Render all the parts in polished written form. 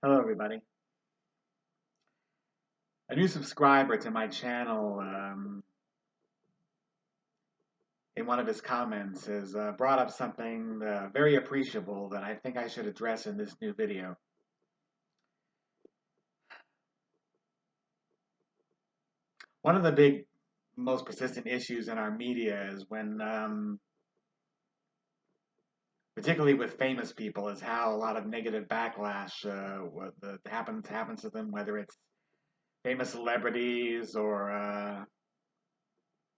Hello, everybody. A new subscriber to my channel, in one of his comments, has brought up something very appreciable that I think I should address in this new video. One of the big, most persistent issues in our media is when, particularly with famous people, is how a lot of negative backlash happens to them, whether it's famous celebrities or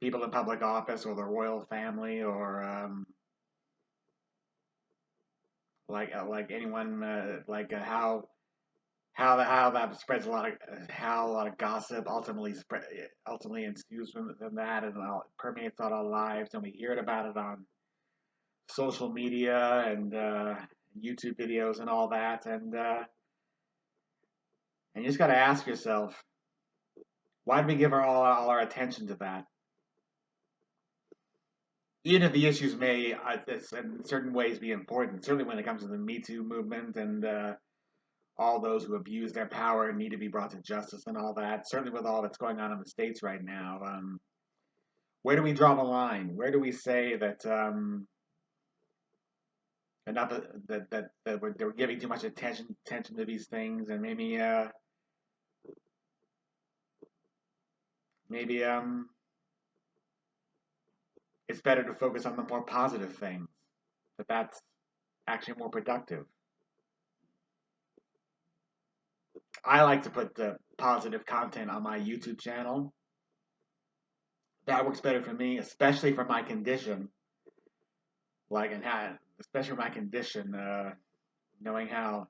people in public office or the royal family or like anyone how that spreads how a lot of gossip ultimately ensues from that and permeates on our lives, and we hear about it on social media and YouTube videos and all that, and you just got to ask yourself, why do we give all our attention to that? Even if the issues may, in certain ways, be important, certainly when it comes to the Me Too movement and all those who abuse their power need to be brought to justice and all that. Certainly with all that's going on in the states right now, where do we draw the line? Where do we say that enough that we're giving too much attention to these things, and maybe it's better to focus on the more positive things. That's actually more productive. I like to put the positive content on my YouTube channel. That works better for me, especially for my condition. Especially for my condition, knowing how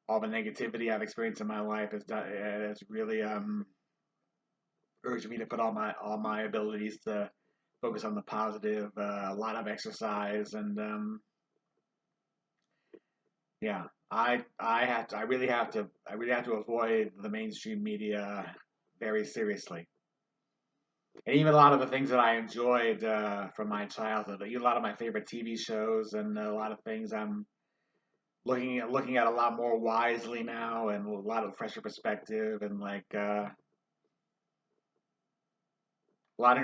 all the negativity I've experienced in my life has really urged me to put all my abilities to focus on the positive. A lot of exercise and yeah, I really have to avoid the mainstream media very seriously. And even a lot of the things that I enjoyed from my childhood, a lot of my favorite TV shows and a lot of things I'm looking at a lot more wisely now, and a lot of fresher perspective, and a lot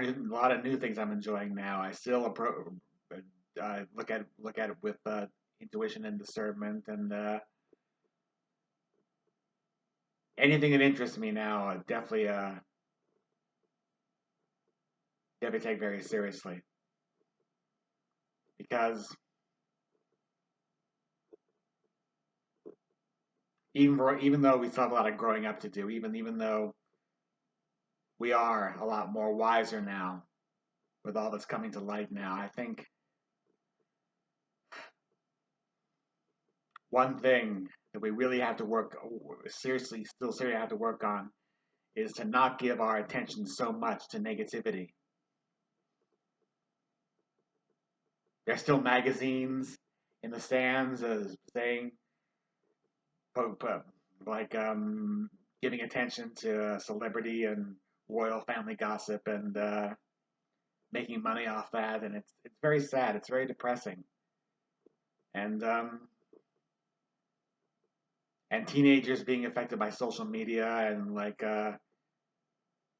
of new things I'm enjoying now. I still look at it with intuition and discernment, and anything that interests me now, definitely take very seriously, because even though we still have a lot of growing up to do, even though we are a lot more wiser now with all that's coming to light now, I think one thing that we really have to work seriously have to work on is to not give our attention so much to negativity. There's still magazines in the stands saying, like, giving attention to celebrity and royal family gossip and making money off that, and it's very sad. It's very depressing, and teenagers being affected by social media and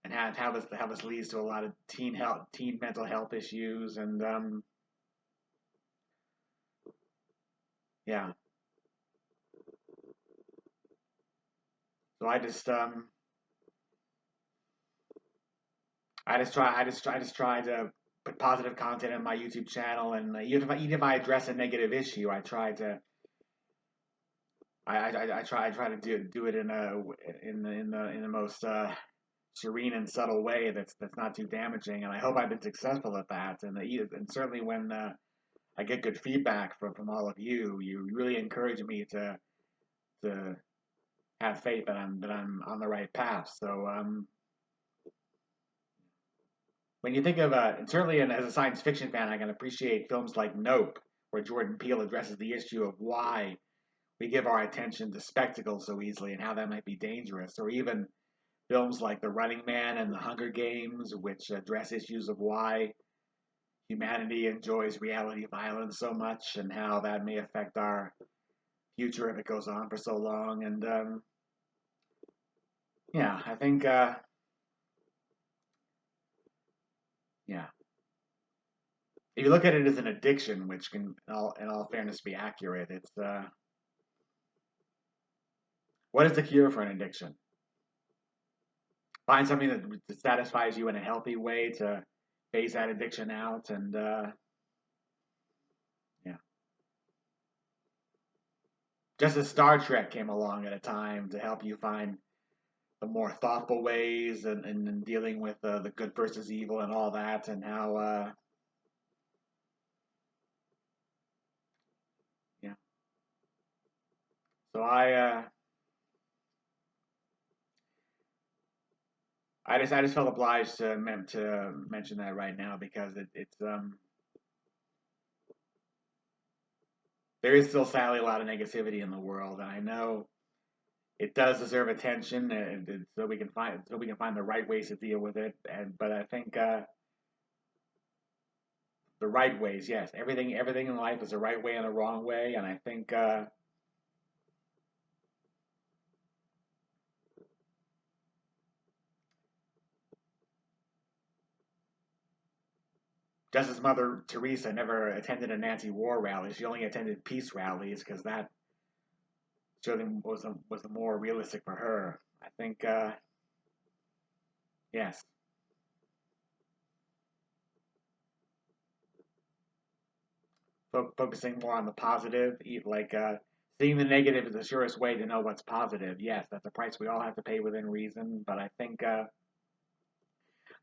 how this leads to a lot of teen mental health issues, and yeah. So I just try to put positive content in my YouTube channel, and even if I address a negative issue, I try to do it in the most serene and subtle way that's not too damaging, and I hope I've been successful at that. And certainly when I get good feedback from all of you, you really encourage me to have faith that I'm on the right path. So when you think of and certainly as a science fiction fan, I can appreciate films like Nope, where Jordan Peele addresses the issue of why we give our attention to spectacle so easily and how that might be dangerous, or even films like The Running Man and The Hunger Games, which address issues of why humanity enjoys reality violence so much and how that may affect our future if it goes on for so long. And yeah, I think yeah, if you look at it as an addiction, which can, in all fairness, be accurate, it's what is the cure for an addiction? Find something that satisfies you in a healthy way to phase that addiction out, and yeah, just as Star Trek came along at a time to help you find the more thoughtful ways and dealing with the good versus evil and all that, and how yeah. So I just felt obliged to mention that right now because it's there is still sadly a lot of negativity in the world, and I know it does deserve attention, and so we can find the right ways to deal with it. And but I think the right ways, yes, everything in life is a right way and a wrong way, and I think just as Mother Teresa never attended a anti-war rally, she only attended peace rallies because that certainly was more realistic for her. I think yes, focusing more on the positive, like seeing the negative is the surest way to know what's positive. Yes, that's a price we all have to pay within reason, but I think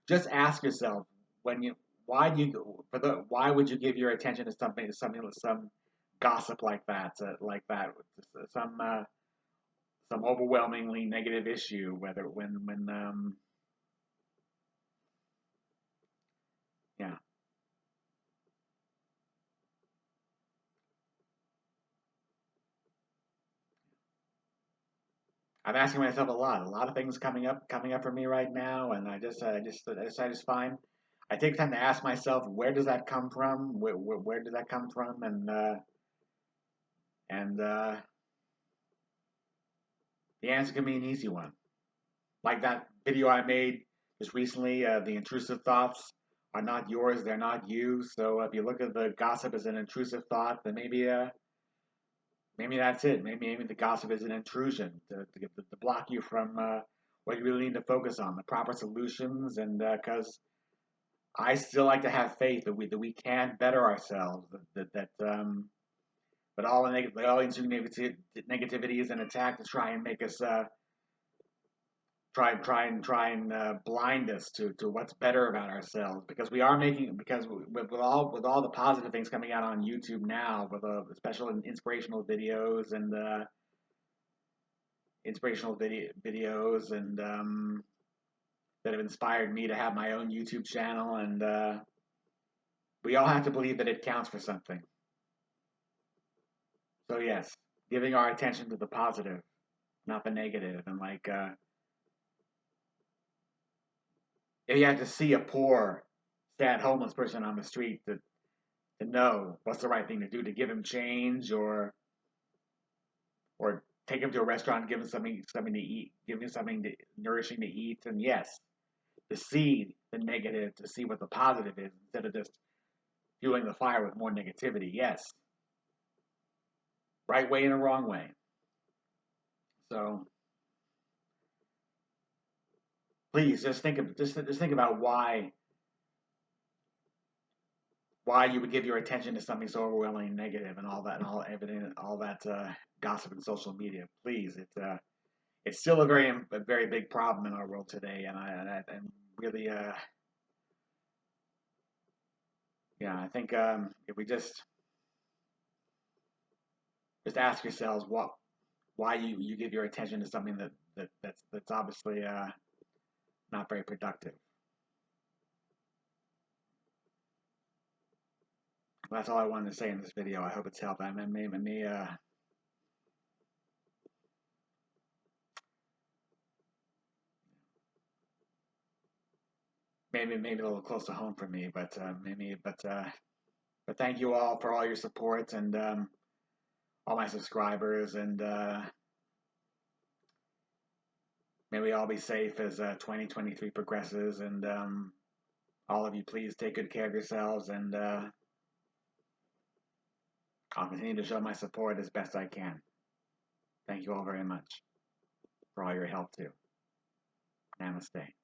just ask yourself when you why do you for the why would you give your attention to something with some gossip like that some overwhelmingly negative issue whether when yeah. I'm asking myself a lot of things coming up for me right now, and I just find I take time to ask myself where does that come from, where does that come from, and the answer can be an easy one, like that video I made just recently. The intrusive thoughts are not yours; they're not you. So if you look at the gossip as an intrusive thought, then maybe that's it. Maybe the gossip is an intrusion to block you from what you really need to focus on, the proper solutions, and because I still like to have faith that we can better ourselves, but all the negativity is an attack to try and make us try and blind us to what's better about ourselves because we are making because with all the positive things coming out on YouTube now with special and inspirational videos and videos and that have inspired me to have my own YouTube channel and we all have to believe that it counts for something. So yes, giving our attention to the positive, not the negative, and like if you had to see a poor, sad homeless person on the street to know what's the right thing to do to give him change or take him to a restaurant, give him something to eat, give him something nourishing to eat, and yes, to see the negative, to see what the positive is instead of just fueling the fire with more negativity. Yes, right way and a wrong way. So please just think about why you would give your attention to something so overwhelmingly negative and all that and all evident all that gossip and social media. Please, it's still a very big problem in our world today, and I'm really yeah I think if we just ask yourselves why you give your attention to something that's obviously not very productive. That's all I wanted to say in this video. I hope it's helped. I mean, maybe a little close to home for me, but maybe but thank you all for all your support and all my subscribers, and may we all be safe as 2023 progresses. And all of you, please take good care of yourselves, and I'll continue to show my support as best I can. Thank you all very much for all your help too. Namaste.